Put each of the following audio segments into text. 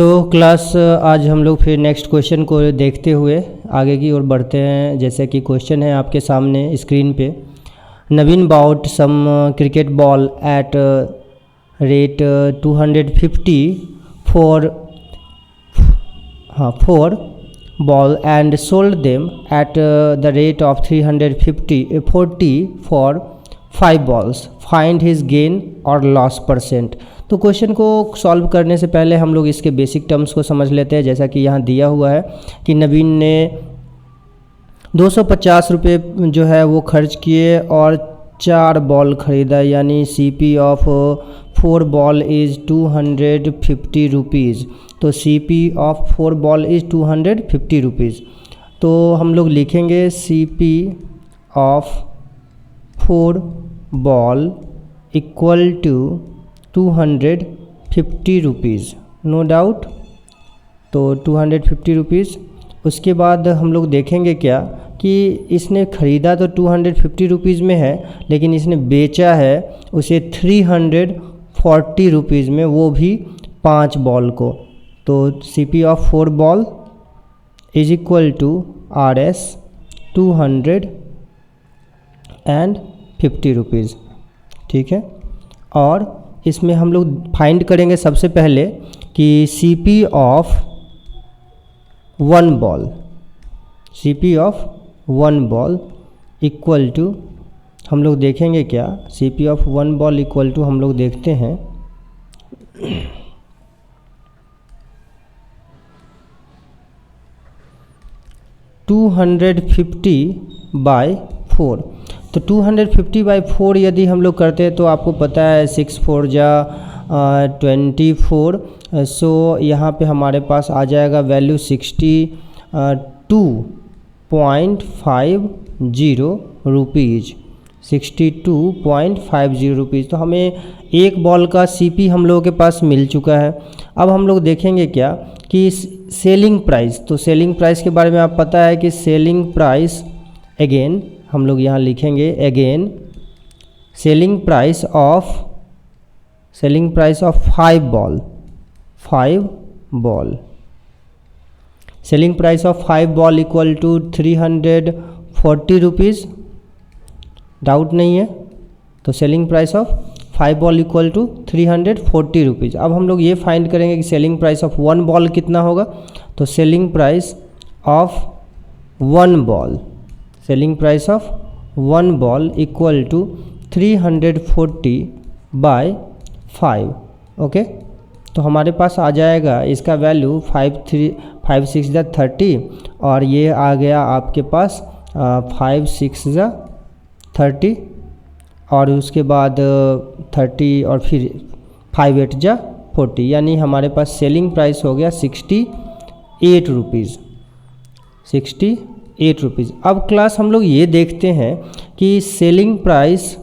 तो क्लास आज हम लोग फिर नेक्स्ट क्वेश्चन को देखते हुए आगे की ओर बढ़ते हैं। जैसे कि क्वेश्चन है आपके सामने स्क्रीन पे, Naveen bought some cricket ball at rate 250 four ball and sold them at the rate of 340 for 5 balls, find his gain और लॉस परसेंट। तो क्वेश्चन को सॉल्व करने से पहले हम लोग इसके बेसिक टर्म्स को समझ लेते हैं। जैसा कि यहाँ दिया हुआ है कि नवीन ने 250 रुपये जो है वो खर्च किए और 4 बॉल ख़रीदा, यानी CP of 4 ball is 250 rupees. तो CP of 4 ball is 250 rupees. तो हम लोग लिखेंगे CP of 4 ball equal to 250 rupees, no doubt. तो 250 रुपीज़। उसके बाद हम लोग देखेंगे क्या कि इसने ख़रीदा तो 250 रुपीज़ में है, लेकिन इसने बेचा है उसे 340 रुपीज़ में, वो भी 5 बॉल को। तो CP of 4 ball is equal to RS 250 rupees, ठीक है। और इसमें हम लोग फाइंड करेंगे सबसे पहले कि CP of 1 ball, CP of 1 ball equal to, हम लोग देखेंगे क्या, CP of 1 ball equal to हम लोग देखते हैं 250/4। तो 250/4 यदि हम लोग करते हैं तो आपको पता है 6 4 जा 24। सो यहाँ पे हमारे पास आ जाएगा वैल्यू 62.50 रुपीज़, 62.50 रुपीज़। तो हमें एक बॉल का CP हम लोगों के पास मिल चुका है। अब हम लोग देखेंगे क्या कि सेलिंग प्राइस। तो सेलिंग प्राइस के बारे में आप पता है कि सेलिंग प्राइस, अगेन हम लोग यहाँ लिखेंगे again selling price of 5 ball, selling price of 5 ball equal to 340 rupees, doubt नहीं है। तो selling price of 5 ball equal to 340 rupees. अब हम लोग ये फाइंड करेंगे कि सेलिंग प्राइस ऑफ 1 बॉल कितना होगा। तो selling price of 1 ball, selling price of 1 ball equal to 340/5, okay. तो हमारे पास आ जाएगा इसका वैल्यू 5 6 जा 30, और ये आ गया आपके पास 5 6 जा 30, और उसके बाद 30 और फिर 5 8 जा 40, यानी हमारे पास सेलिंग प्राइस हो गया 68 रुपीज़, 68 रुपीज़। अब क्लास हम लोग ये देखते हैं कि selling price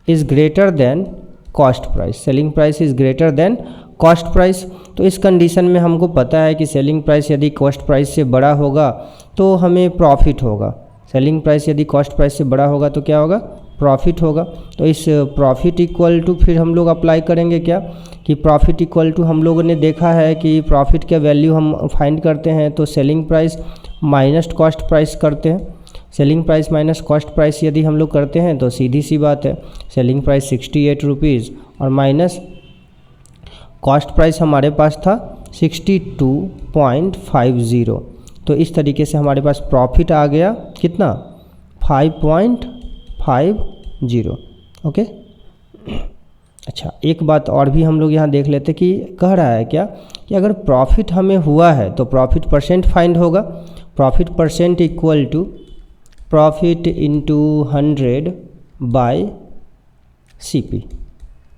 is greater than cost price, selling price is greater than cost price. तो इस कंडीशन में हमको पता है कि सेलिंग प्राइस यदि कॉस्ट प्राइस से बड़ा होगा तो हमें प्रॉफिट होगा, सेलिंग प्राइस यदि कॉस्ट प्राइस से बड़ा होगा तो क्या होगा, प्रॉफिट होगा। तो इस प्रॉफिट इक्वल टू फिर हम लोग अप्लाई करेंगे क्या कि प्रॉफिट इक्वल टू, हम लोगों ने देखा है कि प्रॉफिट का वैल्यू हम फाइंड करते हैं तो selling price minus cost price करते हैं। Selling price minus cost price यदि हम लोग करते हैं तो सीधी सी बात है, सेलिंग प्राइस 68 रुपीज़ और माइनस कॉस्ट प्राइस हमारे पास था 62.50। तो इस तरीके से हमारे पास प्रॉफिट आ गया कितना, 5.50, ओके। अच्छा, एक बात और भी हम लोग यहाँ देख लेते कि कह रहा है क्या कि अगर प्रॉफिट हमें हुआ है तो प्रॉफिट परसेंट फाइंड होगा। Profit percent equal to profit into 100/CP।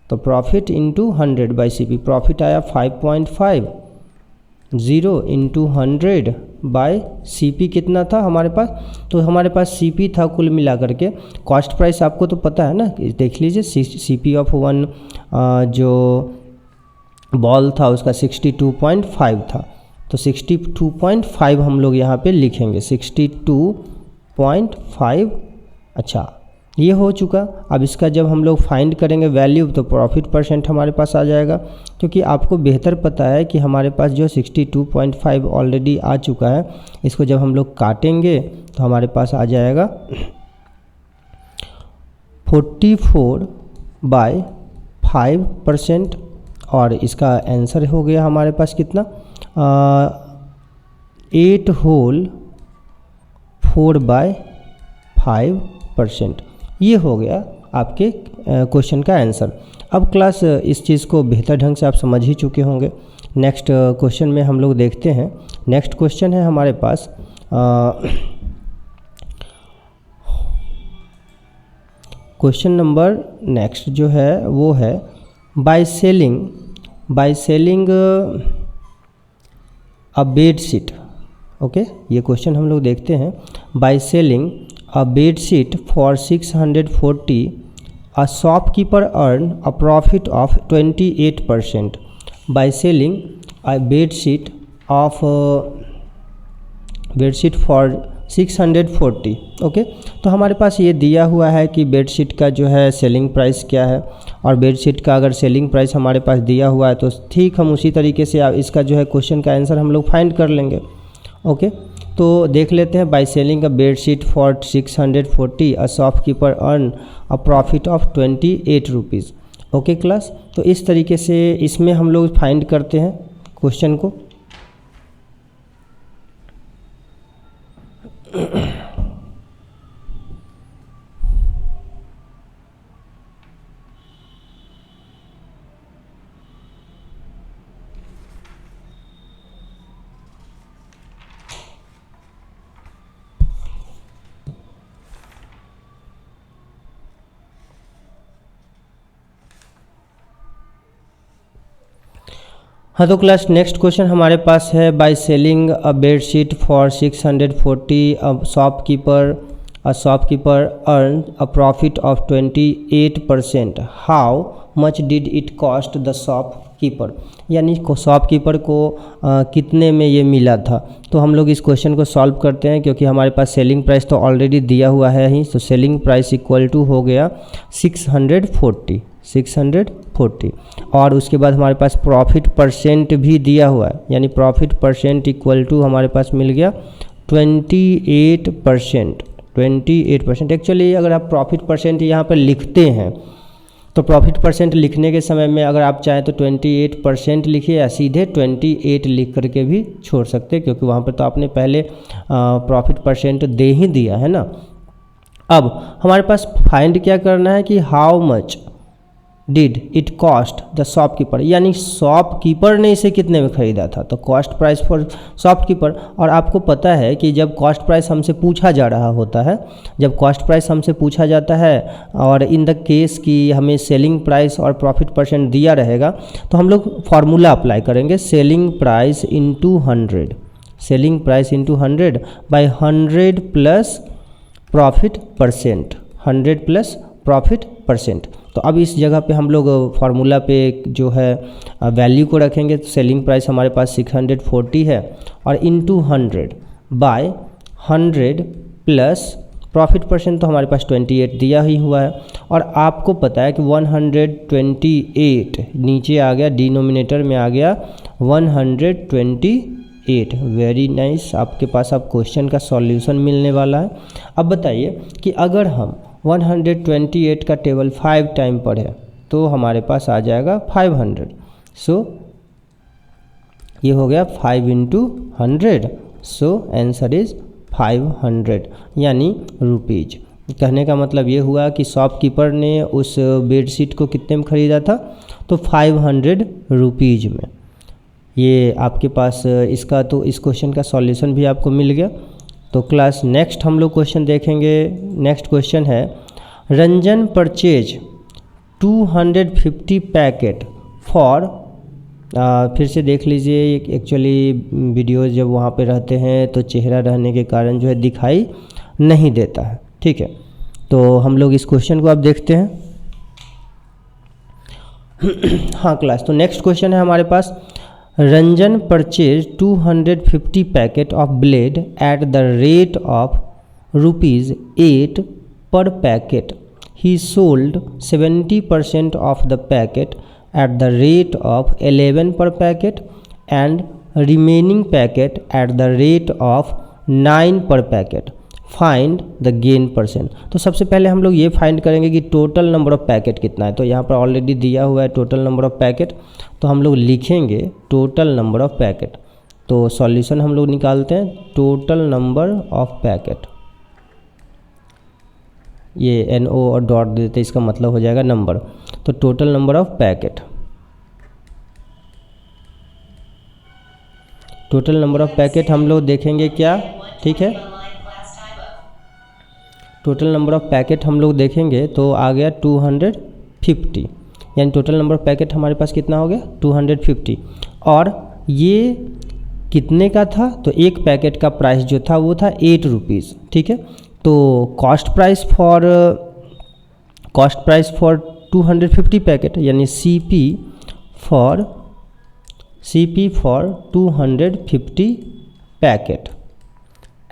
तो प्रॉफिट इंटू 100/CP, प्रॉफिट आया 5.50 इंटू 100/CP कितना था हमारे पास। तो हमारे पास CP था कुल मिला करके, कॉस्ट प्राइस आपको तो पता है ना, देख लीजिए CP ऑफ 1 जो बॉल था उसका 62.5 था। तो 62.5 हम लोग यहाँ पे लिखेंगे 62.5। अच्छा, ये हो चुका। अब इसका जब हम लोग फाइंड करेंगे वैल्यू तो प्रॉफिट परसेंट हमारे पास आ जाएगा, क्योंकि आपको बेहतर पता है कि हमारे पास जो 62.5 ऑलरेडी आ चुका है। इसको जब हम लोग काटेंगे तो हमारे पास आ जाएगा 44/5%, और इसका आंसर हो गया हमारे पास कितना 8 होल 4/5%। ये हो गया आपके क्वेश्चन का आंसर। अब क्लास इस चीज़ को बेहतर ढंग से आप समझ ही चुके होंगे। नेक्स्ट क्वेश्चन में हम लोग देखते हैं। नेक्स्ट क्वेश्चन है हमारे पास क्वेश्चन नंबर नेक्स्ट जो है वो है by selling a bedsheet. Okay, ये क्वेश्चन हम लोग देखते हैं। By selling a bed sheet for 640, a shopkeeper earned a profit of 28%. By selling a bed sheet for 640, okay. तो हमारे पास ये दिया हुआ है कि बेडशीट का जो है सेलिंग प्राइस क्या है, और बेडशीट का अगर सेलिंग प्राइस हमारे पास दिया हुआ है तो ठीक हम उसी तरीके से इसका जो है क्वेश्चन का आंसर हम लोग फाइंड कर लेंगे। ओके, तो देख लेते हैं। By selling a bedsheet for 640, a shopkeeper earn a profit of 28 rupees. Okay class, तो इस तरीके से इसमें हम लोग फाइंड करते हैं क्वेश्चन को। हाँ, तो क्लास नेक्स्ट क्वेश्चन हमारे पास है by selling a bedsheet for 640, a shopkeeper earn a profit of 28%। How much did it cost the shopkeeper, यानी शॉपकीपर को कितने में ये मिला था। तो हम लोग इस क्वेश्चन को सॉल्व करते हैं, क्योंकि हमारे पास सेलिंग प्राइस तो ऑलरेडी दिया हुआ है ही। तो सेलिंग प्राइस इक्वल टू हो गया 640, और उसके बाद हमारे पास प्रॉफिट परसेंट भी दिया हुआ है, यानी प्रॉफिट परसेंट इक्वल टू हमारे पास मिल गया 28%। एक्चुअली अगर आप प्रॉफिट परसेंट यहाँ पर लिखते हैं तो प्रॉफिट परसेंट लिखने के समय में अगर आप चाहें तो 28% लिखिए, या सीधे 28 लिख करके भी छोड़ सकते हैं, क्योंकि वहाँ पर तो आपने पहले प्रॉफिट परसेंट दे ही दिया है ना। अब हमारे पास फाइंड क्या करना है कि how much did it cost the shopkeeper, यानी शॉपकीपर ने इसे कितने में ख़रीदा था। तो कॉस्ट प्राइस फॉर शॉपकीपर, और आपको पता है कि जब कॉस्ट प्राइस हमसे पूछा जा रहा होता है, जब कॉस्ट प्राइस हमसे पूछा जाता है और इन द केस कि हमें सेलिंग प्राइस और प्रॉफिट परसेंट दिया रहेगा, तो हम लोग फार्मूला अप्लाई करेंगे selling price into 100, selling price into 100 by 100 plus profit percent, 100 plus profit percent. तो अब इस जगह पे हम लोग फार्मूला पे जो है वैल्यू को रखेंगे। तो सेलिंग प्राइस हमारे पास 640 है, और into 100 by 100 plus profit percent तो हमारे पास 28 दिया ही हुआ है। और आपको पता है कि 128 नीचे आ गया, डिनोमिनेटर में आ गया 128। वेरी नाइस, आपके पास अब क्वेश्चन का सॉल्यूशन मिलने वाला है। अब बताइए कि अगर हम 128 का टेबल 5 टाइम पढ़े तो हमारे पास आ जाएगा 500। सो ये हो गया 5 इंटू 100, सो आंसर इज 500, यानी रुपीज़। कहने का मतलब ये हुआ कि शॉपकीपर ने उस बेडशीट को कितने में ख़रीदा था, तो 500 रुपीज़ में। ये आपके पास इसका तो इस क्वेश्चन का सॉल्यूशन भी आपको मिल गया। तो क्लास नेक्स्ट हम लोग क्वेश्चन देखेंगे। नेक्स्ट क्वेश्चन है रंजन परचेज 250 पैकेट फॉर, फिर से देख लीजिए, एक्चुअली वीडियोज़ जब वहाँ पे रहते हैं तो चेहरा रहने के कारण जो है दिखाई नहीं देता है, ठीक है। तो हम लोग इस क्वेश्चन को अब देखते हैं। हाँ क्लास, तो नेक्स्ट क्वेश्चन है हमारे पास Ranjan purchase 250 packet of blade at the rate of ₹8 per packet he sold 70% of the packet at the rate of 11 per packet and remaining packet at the rate of 9 per packet. Find the gain percent. तो सबसे पहले हम लोग ये find करेंगे कि total number of packet कितना है। तो यहाँ पर ऑलरेडी दिया हुआ है टोटल नंबर ऑफ पैकेट, तो हम लोग लिखेंगे टोटल नंबर ऑफ पैकेट। तो सॉल्यूशन हम लोग निकालते हैं टोटल नंबर ऑफ पैकेट, ये NO और डॉट देते इसका मतलब हो जाएगा नंबर। तो total number of packet, total number of packet हम लोग देखेंगे क्या, ठीक है। टोटल नंबर ऑफ पैकेट हम लोग देखेंगे तो आ गया 250, यानी टोटल नंबर ऑफ पैकेट हमारे पास कितना हो गया 250। और ये कितने का था, तो एक पैकेट का प्राइस जो था वो था 8 रुपीज़, ठीक है। तो कॉस्ट प्राइस फॉर 250 पैकेट यानी CP for 250 packet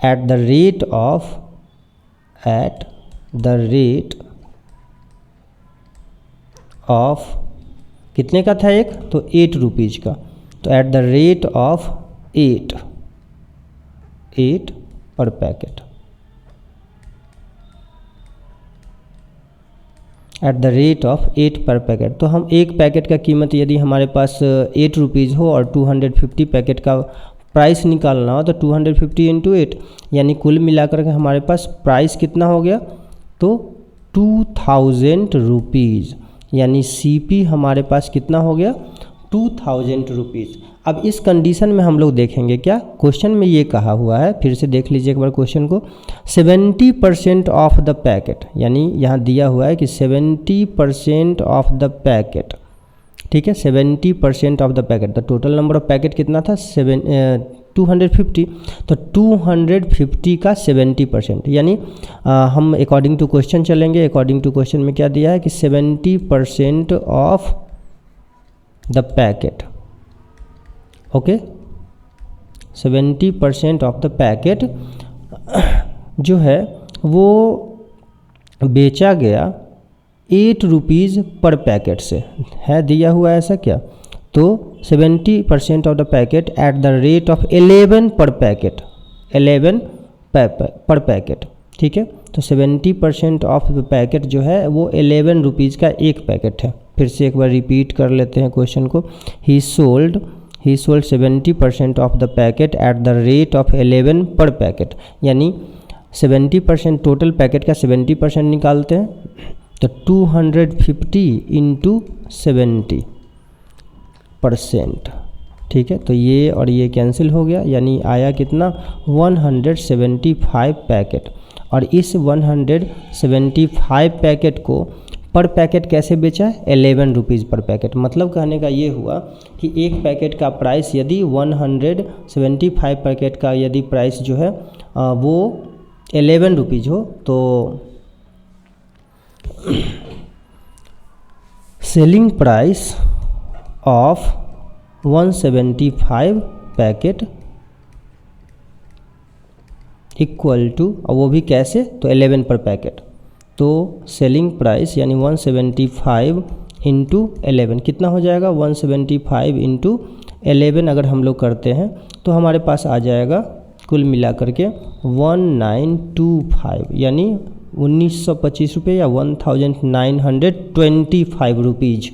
at the rate of कितने का था एक, तो 8 रुपीज़ का। तो at the rate of 8 per packet, eight the rate of 8 per packet. तो हम एक पैकेट का कीमत यदि हमारे पास 8 रुपीज़ हो और 250 पैकेट का प्राइस निकालना हो तो 250 इंटू 8, यानी कुल मिलाकर के हमारे पास प्राइस कितना हो गया, तो 2000 रुपीज़, यानी CP हमारे पास कितना हो गया 2000 रुपीज़। अब इस कंडीशन में हम लोग देखेंगे क्या, क्वेश्चन में ये कहा हुआ है, फिर से देख लीजिए एक बार क्वेश्चन को। 70% ऑफ द पैकेट, यानी यहाँ दिया हुआ है कि 70% ऑफ द पैकेट, ठीक है, 70% ऑफ द पैकेट। तो टोटल नंबर ऑफ पैकेट कितना था 250, तो 250 का 70%, यानी हम अकॉर्डिंग टू क्वेश्चन चलेंगे। अकॉर्डिंग टू क्वेश्चन में क्या दिया है कि 70% of the packet, okay, 70% of the packet जो है वो बेचा गया 8 रुपीज़ पर पैकेट से, है दिया हुआ है ऐसा क्या। तो 70% of the packet eight the rate of 11 पर पैकेट, 11 पर पैकेट, ठीक है। तो 70% ऑफ द पैकेट जो है वो 11 रुपीज़ का एक पैकेट है। फिर से एक बार रिपीट कर लेते हैं क्वेश्चन को। ही sold 70% of the packet eight the rate of 11 पर पैकेट, यानी 70% टोटल पैकेट का 70% निकालते हैं तो 250 इंटू 70%, ठीक है। तो ये और ये कैंसिल हो गया, यानी आया कितना 175 पैकेट। और इस 175 पैकेट को पर पैकेट कैसे बेचा है 11 रुपीज़ पर पैकेट। मतलब कहने का ये हुआ कि एक पैकेट का प्राइस यदि 175 पैकेट का यदि प्राइस जो है वो 11 रुपीज़ हो तो selling price of 175 packet equal to, और वो भी कैसे, तो 11 पर पैकेट। तो सेलिंग प्राइस यानी 175 इंटू 11 कितना हो जाएगा, 175 इंटू 11 अगर हम लोग करते हैं तो हमारे पास आ जाएगा कुल मिलाकर के 1925, यानी 1925 रुपये या 1925 रुपीज़,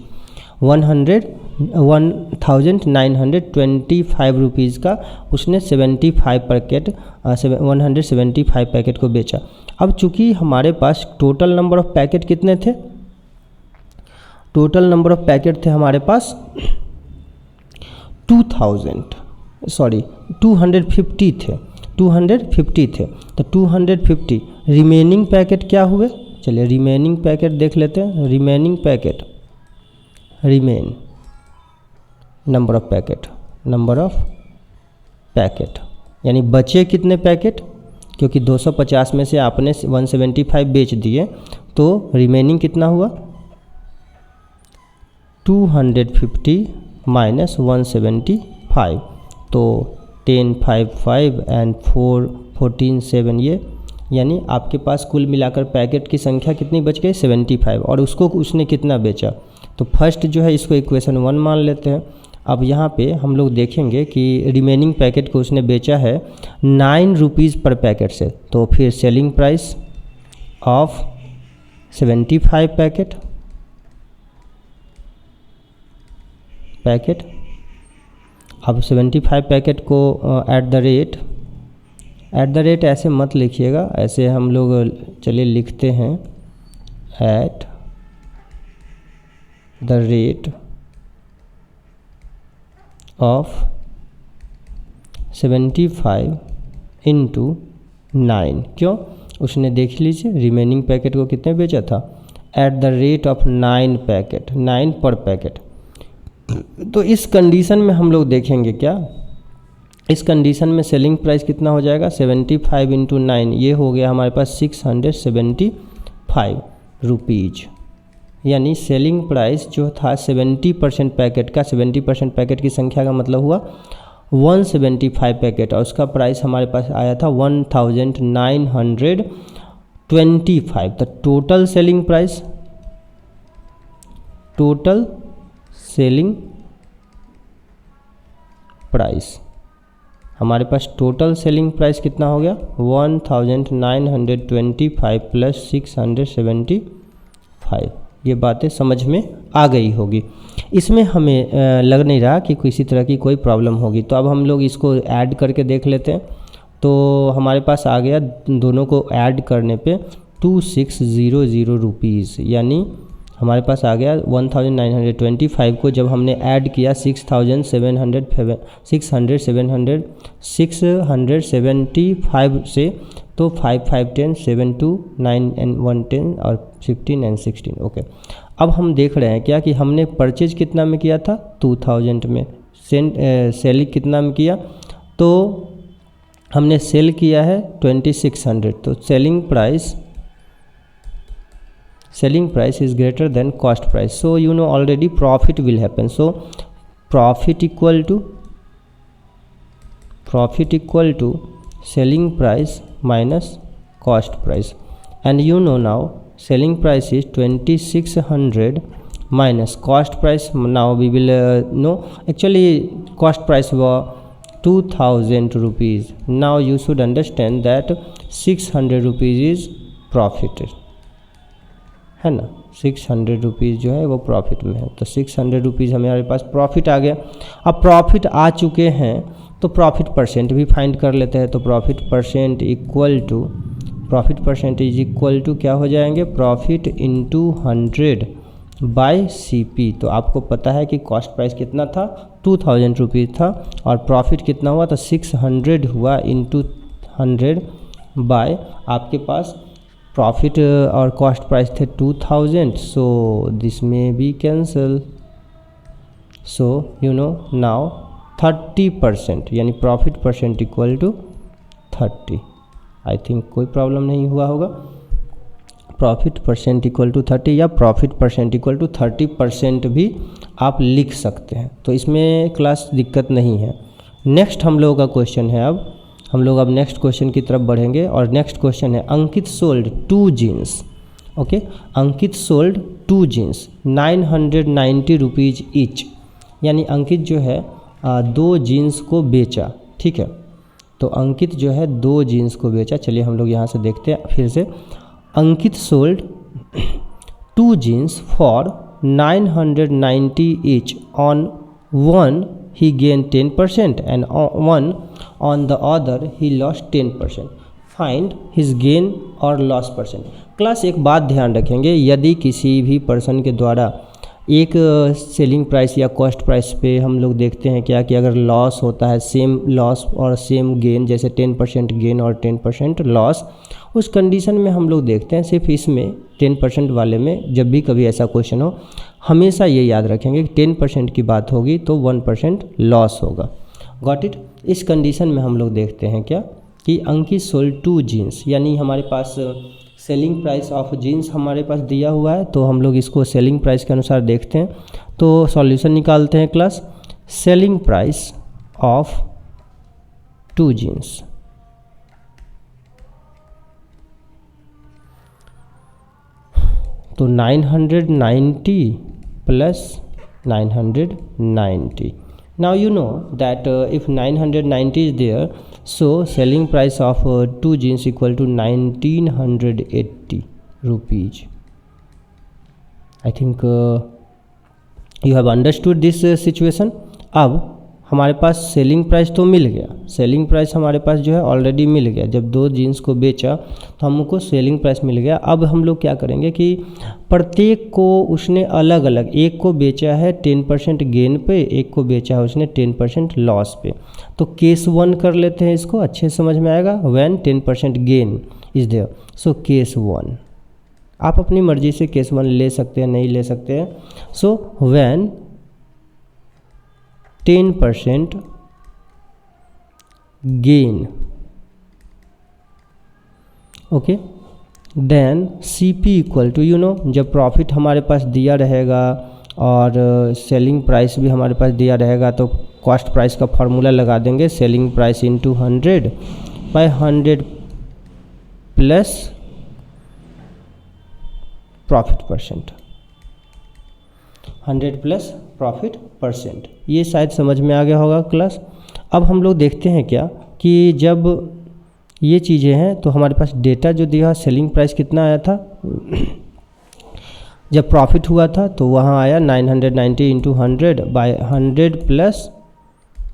1925 रुपीज़ का उसने 75 पैकेट 175 पैकेट को बेचा। अब चूँकि हमारे पास टोटल नंबर ऑफ पैकेट कितने थे, टोटल नंबर ऑफ पैकेट थे हमारे पास 250 थे, 250 थे। तो 250 रिमेनिंग पैकेट क्या हुए, चलिए रिमेनिंग पैकेट देख लेते हैं। Remaining packet, remain number of packet यानी बचे कितने पैकेट, क्योंकि 250 में से आपने 175 बेच दिए तो रिमेनिंग कितना हुआ 250 माइनस 175, तो 10 5 5 एंड 4 14 7, यानी आपके पास कुल मिलाकर पैकेट की संख्या कितनी बच गई 75, और उसको उसने कितना बेचा। तो फर्स्ट जो है इसको इक्वेशन 1 मान लेते हैं। अब यहाँ पे हम लोग देखेंगे कि रिमेनिंग पैकेट को उसने बेचा है 9 रुपीज़ पर पैकेट से, तो फिर सेलिंग प्राइस ऑफ 75 पैकेट अब 75 पैकेट को एट द रेट ऐसे मत लिखिएगा, ऐसे हम लोग चलिए लिखते हैं eight the rate of 75 into 9। क्यों? उसने देख लीजिए रिमेनिंग पैकेट को कितने बेचा था, eight the rate of 9 packet, 9 पर पैकेट। तो इस कंडीशन में हम लोग देखेंगे क्या, इस कंडीशन में सेलिंग प्राइस कितना हो जाएगा 75 इंटू 9, ये हो गया हमारे पास 675 रुपीज़। यानी सेलिंग प्राइस जो था 70% पैकेट का, 70% पैकेट की संख्या का मतलब हुआ 175 पैकेट, और उसका प्राइस हमारे पास आया था 1925। तो टोटल सेलिंग प्राइस हमारे पास टोटल सेलिंग प्राइस कितना हो गया 1925 प्लस 675। ये बातें समझ में आ गई होगी। इसमें हमें लग नहीं रहा कि किसी तरह की कोई प्रॉब्लम होगी। तो अब हम लोग इसको ऐड करके देख लेते हैं। तो हमारे पास आ गया, दोनों को ऐड करने पे 2600 रुपीज़, यानी हमारे पास आ गया 1925 को जब हमने ऐड किया 675 से, तो 5 5 10 7 2 9 and 1 10 और 15 and 16। ओके, अब हम देख रहे हैं क्या कि हमने परचेज कितना में किया था 2000 में, सेल कितना में किया, तो हमने सेल किया है 2600। तो selling price is greater than cost price, so you know already profit will happen. So profit equal to selling price minus cost price, and you know now selling price is 2600 minus cost price. Now we will know actually cost price was 2000 rupees. Now you should understand that 600 rupees is profit, है ना, 600 rupees जो है वो profit में है। तो 600 rupees हमारे पास profit आ गया। अब प्रॉफिट आ चुके हैं तो प्रॉफिट परसेंट भी फाइंड कर लेते हैं। तो profit percent is equal to क्या हो जाएंगे, प्रॉफिट इंटू 100 बाय CP। तो आपको पता है कि कॉस्ट प्राइस कितना था 2000 रुपीज़ था, और प्रॉफिट कितना हुआ तो 600 हुआ इंटू 100 बाय आपके पास प्रॉफिट और कॉस्ट प्राइस थे 2000, सो दिस में बी cancel. So you know now 30%, यानी profit percent equal to 30। I think कोई प्रॉब्लम नहीं हुआ होगा। प्रॉफिट परसेंट इक्वल टू 30 या प्रॉफिट परसेंट इक्वल टू 30% भी आप लिख सकते हैं। तो इसमें क्लास दिक्कत नहीं है। नेक्स्ट हम लोगों का क्वेश्चन है, अब हम लोग नेक्स्ट क्वेश्चन की तरफ बढ़ेंगे, और नेक्स्ट क्वेश्चन है अंकित सोल्ड 2 जीन्स। ओके, अंकित सोल्ड 2 जीन्स 990 रुपीज़ ईच, यानी अंकित जो है 2 जीन्स को बेचा। ठीक है, तो अंकित जो है 2 जीन्स को बेचा। चलिए हम लोग यहाँ से देखते हैं फिर से। Ankit sold 2 jeans for 990 each, on one he gained 10% and on the other he lost 10%. Find his gain or loss percent. Class एक बात ध्यान रखेंगे, यदि किसी भी पर्सन के द्वारा एक सेलिंग प्राइस या कॉस्ट प्राइस पे हम लोग देखते हैं क्या कि अगर लॉस होता है, सेम लॉस और सेम गेन, जैसे 10% गेन और 10% लॉस, उस कंडीशन में हम लोग देखते हैं सिर्फ इसमें 10% वाले में जब भी कभी ऐसा क्वेश्चन हो, हमेशा ये याद रखेंगे कि 10% की बात होगी तो 1% लॉस होगा। Got it. इस कंडीशन में हम लोग देखते हैं क्या कि अंकित सोल्ड 2 जीन्स, यानी हमारे पास सेलिंग प्राइस ऑफ जीन्स हमारे पास दिया हुआ है, तो हम लोग इसको सेलिंग प्राइस के अनुसार देखते हैं। तो सॉल्यूशन निकालते हैं class. Selling price of 2 jeans, तो 990 plus 990. Now you know that if 990 is there, so selling price of 2 jeans equal to 1980 rupees. I think you have understood this situation. अब हमारे पास सेलिंग प्राइस तो मिल गया, selling price हमारे पास जो है already मिल गया. जब 2 जीन्स को बेचा तो हमको सेलिंग प्राइस मिल गया. अब हम लोग क्या करेंगे कि प्रत्येक को उसने अलग अलग, एक को बेचा है 10% गेन पे, एक को बेचा है उसने 10% लॉस पे. तो केस 1 कर लेते हैं, इसको अच्छे समझ में आएगा. When 10% gain is there, so case 1. आप अपनी मर्जी से केस 1 ले सकते हैं, नहीं ले सकते हैं. So when 10% gain, okay, then CP equal to जब प्रॉफिट हमारे पास दिया रहेगा और सेलिंग प्राइस भी हमारे पास दिया रहेगा तो कॉस्ट प्राइस का फार्मूला लगा देंगे. Selling price into 100 by 100 plus profit percent, 100 plus profit percent. ये शायद समझ में आ गया होगा क्लास. अब हम लोग देखते हैं क्या कि जब ये चीज़ें हैं तो हमारे पास डेटा जो दिया सेलिंग प्राइस कितना आया था, जब प्रॉफिट हुआ था तो वहाँ आया 990 into 100 by 100 plus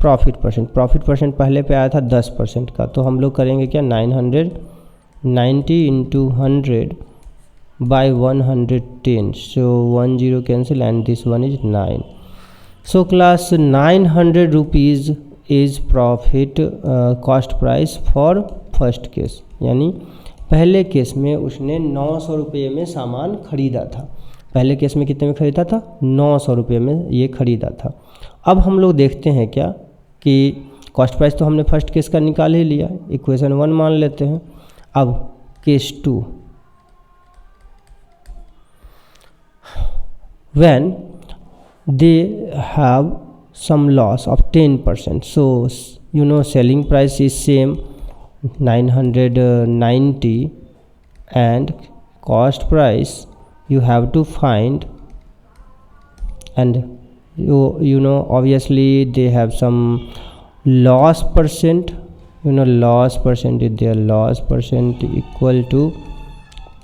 profit percent. Profit percent पहले पे आया था 10% का, तो हम लोग करेंगे क्या 990 into 100 by 110, so 10 cancel and this one is 9. So class 900 rupees is profit cost price for first case. यानी पहले केस में उसने 900 रुपये में सामान खरीदा था. पहले केस में कितने में खरीदा था, 900 रुपये में ये खरीदा था. अब हम लोग देखते हैं क्या कि कॉस्ट प्राइस तो हमने फर्स्ट केस का निकाल ही लिया, इक्वेशन 1 मान लेते हैं. अब case 2, when they have some loss of 10%, so selling price is same 990 and cost price you have to find, and obviously they have some loss percent, loss percent is there, loss percent equal to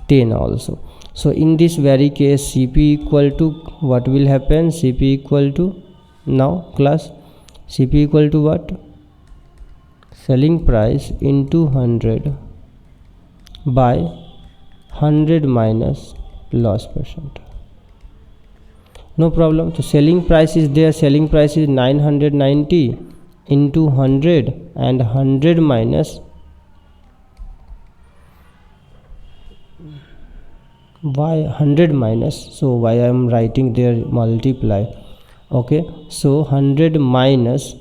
10 also. So in this very case CP equal to what will happen, CP equal to, now class CP equal to what, selling price into 100 by 100 minus loss percent. No problem. So selling price is there, selling price is 990 into 100 and 100 minus why 100 minus, so why I am writing there multiply, okay. So 100 minus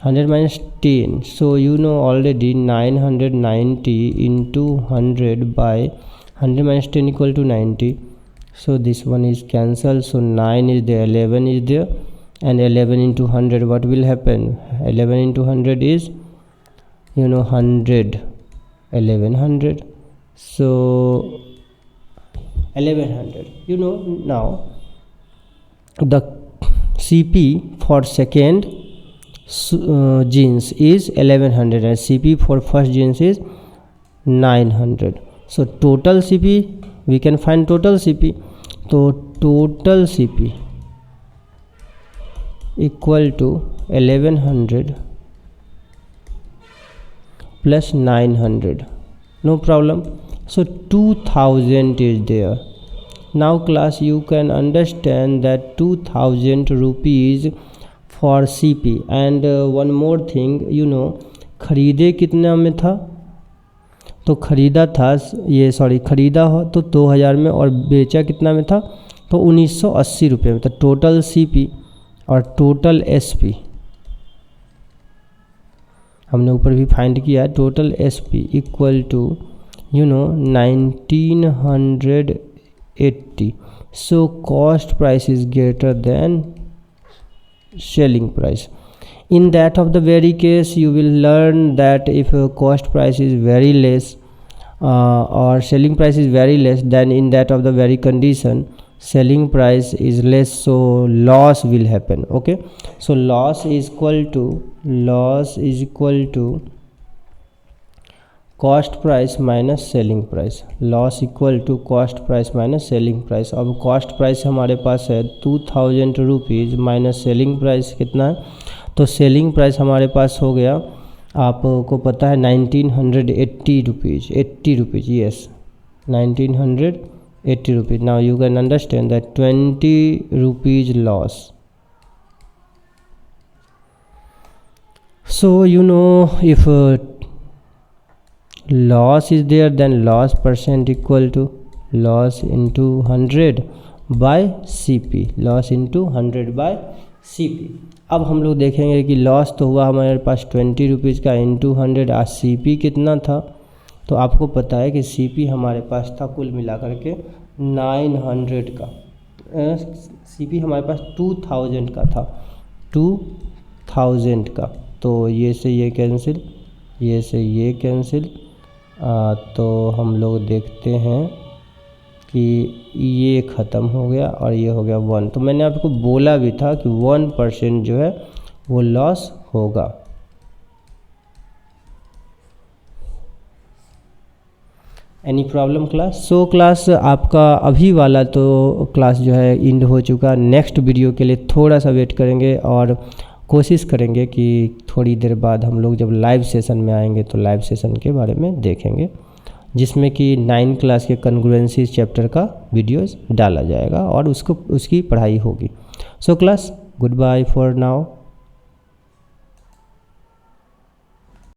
10, so already 990 into 100 by 100 minus 10 equal to 90, so this one is cancelled. So 9 is there, 11 is there, and 11 into 100 what will happen, 11 into 100 is 100, 1100, so 1100. Now the CP for second jeans is 1100 and CP for first jeans is 900. So total CP, we can find total CP. So total CP equal to 1100 plus 900. No problem. So 2000 is there. Now class you can understand that 2000 rupees for CP. And one more thing, खरीदे कितना में था, तो खरीदा था खरीदा हो तो 2000 में और बेचा कितना में था, तो 1980 रुपये में था. टोटल CP और टोटल SP हमने ऊपर भी फाइंड किया. Total SP equal to 1980. So cost price is greater than selling price. In that of the very case you will learn that if cost price is very less or selling price is very less, then in that of the very condition selling price is less, so loss will happen. Okay, so loss is equal to cost price minus selling price, loss equal to cost price minus selling price. अब cost price हमारे पास है 2000 rupees minus selling price कितना है, तो selling price हमारे पास हो गया, आपको पता है 1980 rupees, 80 rupees, yes 1980 rupees. Now you can understand that 20 rupees loss. So you know, if loss is there, then loss percent equal to loss into 100 by CP, loss into 100 by CP। अब हम लोग देखेंगे कि loss तो हुआ हमारे पास 20 rupees का into 100, आज CP कितना था, तो आपको पता है कि CP हमारे पास था कुल मिलाकर के 900 का, CP हमारे पास 2000 का था, 2000 का, तो ये से ये कैंसिल, ये से ये कैंसिल, तो हम लोग देखते हैं कि ये ख़त्म हो गया और ये हो गया 1। तो मैंने आपको बोला भी था कि 1% जो है वो लॉस होगा। Any problem class? So class आपका अभी वाला तो क्लास जो है एंड हो चुका। नेक्स्ट वीडियो के लिए थोड़ा सा वेट करेंगे और कोशिश करेंगे कि थोड़ी देर बाद हम लोग जब लाइव सेशन में आएंगे तो लाइव सेशन के बारे में देखेंगे, जिसमें कि 9 क्लास के कॉन्ग्रुएंसी चैप्टर का वीडियोस डाला जाएगा और उसकी पढ़ाई होगी। So class, goodbye for now.